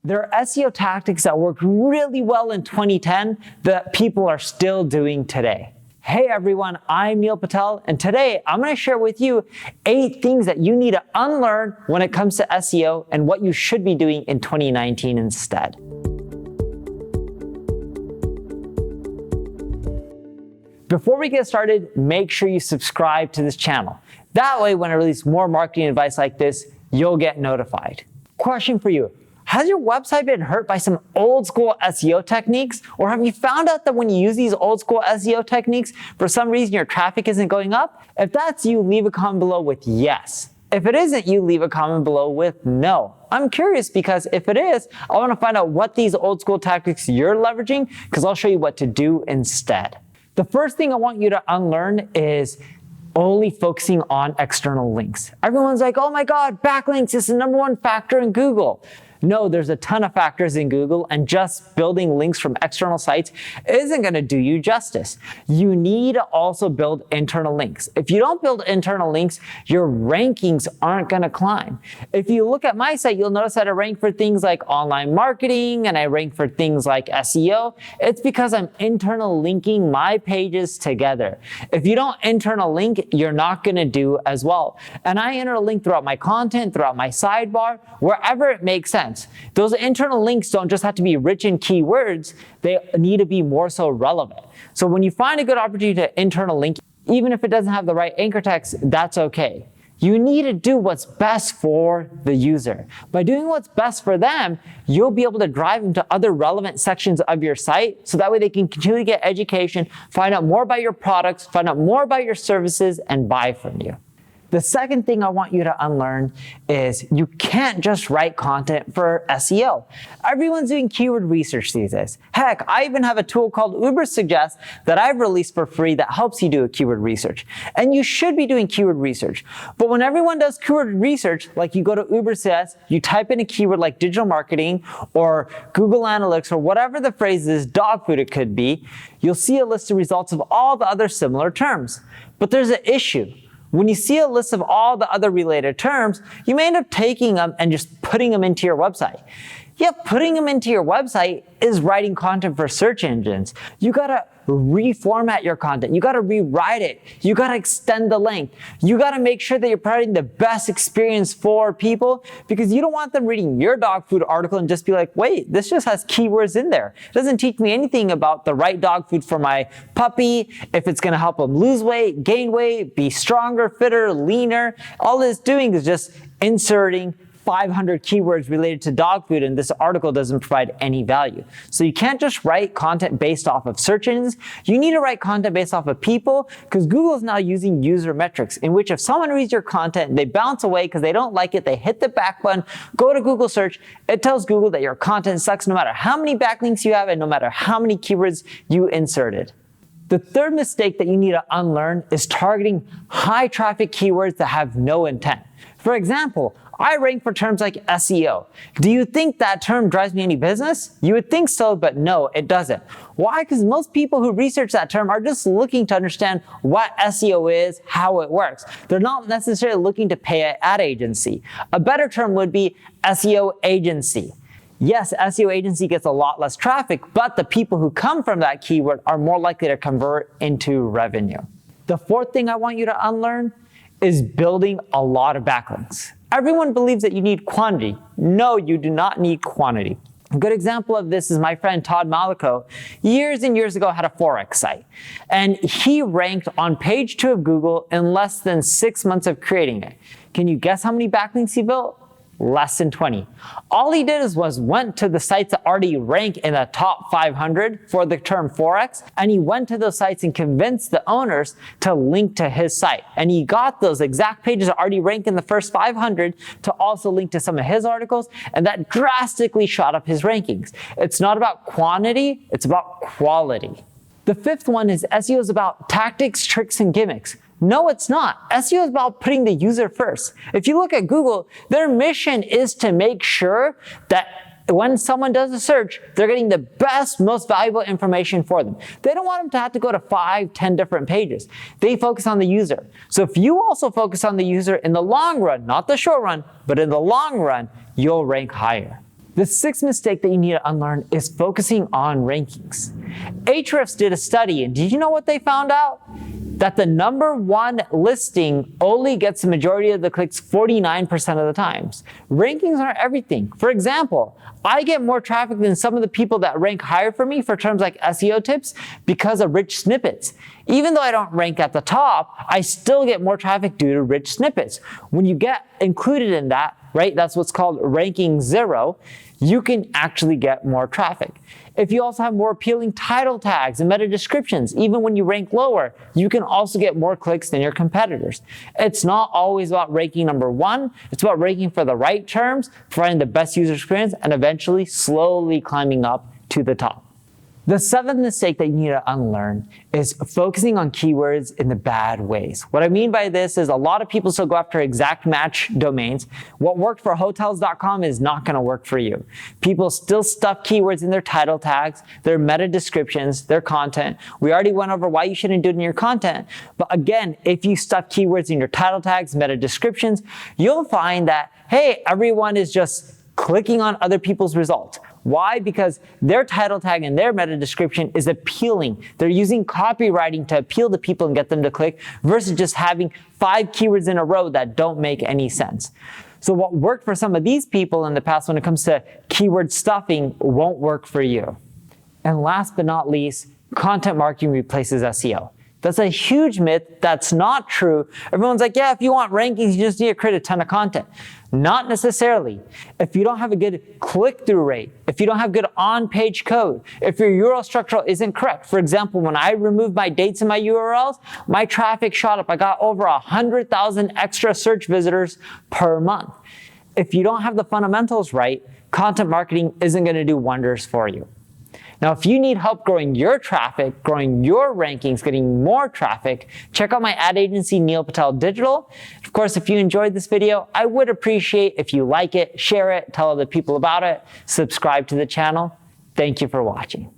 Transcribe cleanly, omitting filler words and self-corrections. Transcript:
There are SEO tactics that worked really well in 2010 that people are still doing today. Hey everyone, I'm Patel, and today I'm going to share with you 8 things that you need to unlearn when it comes to SEO and what you should be doing in 2019 instead. Before we get started, make sure you subscribe to this channel. That way, when I release more marketing advice like this, you'll get notified. Question for you. Has your website been hurt by some old school SEO techniques? Or have you found out that when you use these old school SEO techniques, for some reason your traffic isn't going up? If that's you, leave a comment below with yes. If it isn't you, leave a comment below with no. I'm curious because if it is, I want to find out what these old school tactics you're leveraging because I'll show you what to do instead. The first thing I want you to unlearn is only focusing on external links. Everyone's like, oh my God, backlinks is the #1 factor in Google. No, there's a ton of factors in Google, and just building links from external sites isn't going to do you justice. You need to also build internal links. If you don't build internal links, your rankings aren't going to climb. If you look at my site, you'll notice that I rank for things like online marketing and I rank for things like SEO. It's because I'm internal linking my pages together. If you don't internal link, you're not going to do as well. And I internal link throughout my content, throughout my sidebar, wherever it makes sense. Those internal links don't just have to be rich in keywords, they need to be more so relevant. So when you find a good opportunity to internal link, even if it doesn't have the right anchor text, that's okay. You need to do what's best for the user. By doing what's best for them, you'll be able to drive them to other relevant sections of your site, so that way they can continue to get education, find out more about your products, find out more about your services, and buy from you. The second thing I want you to unlearn is you can't just write content for SEO. Everyone's doing keyword research these days. Heck, I even have a tool called Ubersuggest that I've released for free that helps you do a keyword research. And you should be doing keyword research. But when everyone does keyword research, like you go to Ubersuggest, you type in a keyword like digital marketing or Google Analytics or whatever the phrase is, dog food it could be, you'll see a list of results of all the other similar terms. But there's an issue. When you see a list of all the other related terms, you may end up taking them and just putting them into your website. Yet putting them into your website is writing content for search engines. You gotta reformat your content. You gotta rewrite it. You gotta extend the length. You gotta make sure that you're providing the best experience for people, because you don't want them reading your dog food article and just be like, wait, this just has keywords in there. It doesn't teach me anything about the right dog food for my puppy, if it's gonna help them lose weight, gain weight, be stronger, fitter, leaner. All it's doing is just inserting 500 keywords related to dog food, and this article doesn't provide any value. So you can't just write content based off of search engines. You need to write content based off of people, because Google is now using user metrics, in which if someone reads your content, they bounce away because they don't like it, they hit the back button, go to Google search, it tells Google that your content sucks no matter how many backlinks you have and no matter how many keywords you inserted. The third mistake that you need to unlearn is targeting high traffic keywords that have no intent. For example, I rank for terms like SEO. Do you think that term drives me any business? You would think so, but no, it doesn't. Why? Because most people who research that term are just looking to understand what SEO is, how it works. They're not necessarily looking to pay an ad agency. A better term would be SEO agency. Yes, SEO agency gets a lot less traffic, but the people who come from that keyword are more likely to convert into revenue. The fourth thing I want you to unlearn is building a lot of backlinks. Everyone believes that you need quantity. No, you do not need quantity. A good example of this is my friend Todd Malico. Years and years ago had a Forex site, and he ranked on page 2 of Google in less than 6 months of creating it. Can you guess how many backlinks he built? Less than 20. All he did was went to the sites that already rank in the top 500 for the term Forex, and he went to those sites and convinced the owners to link to his site. And he got those exact pages that already rank in the first 500 to also link to some of his articles, and that drastically shot up his rankings. It's not about quantity, it's about quality. The fifth one is SEO is about tactics, tricks, and gimmicks. No, it's not. SEO is about putting the user first. If you look at Google, their mission is to make sure that when someone does a search, they're getting the best, most valuable information for them. They don't want them to have to go to 5, 10 different pages. They focus on the user. So if you also focus on the user in the long run, not the short run, but in the long run, you'll rank higher. The sixth mistake that you need to unlearn is focusing on rankings. Ahrefs did a study, and did you know what they found out? That the number one listing only gets the majority of the clicks 49% of the times. Rankings aren't everything. For example, I get more traffic than some of the people that rank higher for me for terms like SEO tips because of rich snippets. Even though I don't rank at the top, I still get more traffic due to rich snippets. When you get included in that, right, that's what's called ranking 0, you can actually get more traffic. If you also have more appealing title tags and meta descriptions, even when you rank lower, you can also get more clicks than your competitors. It's not always about ranking number 1. It's about ranking for the right terms, providing the best user experience, and eventually slowly climbing up to the top. The seventh mistake that you need to unlearn is focusing on keywords in the bad ways. What I mean by this is a lot of people still go after exact match domains. What worked for hotels.com is not going to work for you. People still stuff keywords in their title tags, their meta descriptions, their content. We already went over why you shouldn't do it in your content. But again, if you stuff keywords in your title tags, meta descriptions, you'll find that, hey, everyone is just clicking on other people's results. Why? Because their title tag and their meta description is appealing. They're using copywriting to appeal to people and get them to click versus just having 5 keywords in a row that don't make any sense. So what worked for some of these people in the past when it comes to keyword stuffing won't work for you. And last but not least, content marketing replaces SEO. That's a huge myth. That's not true. Everyone's like, yeah, if you want rankings, you just need to create a ton of content. Not necessarily. If you don't have a good click-through rate, if you don't have good on-page code, if your URL structure isn't correct. For example, when I removed my dates in my URLs, my traffic shot up. I got over 100,000 extra search visitors per month. If you don't have the fundamentals right, content marketing isn't going to do wonders for you. Now, if you need help growing your traffic, growing your rankings, getting more traffic, check out my ad agency, Neil Patel Digital. Of course, if you enjoyed this video, I would appreciate if you like it, share it, tell other people about it, subscribe to the channel. Thank you for watching.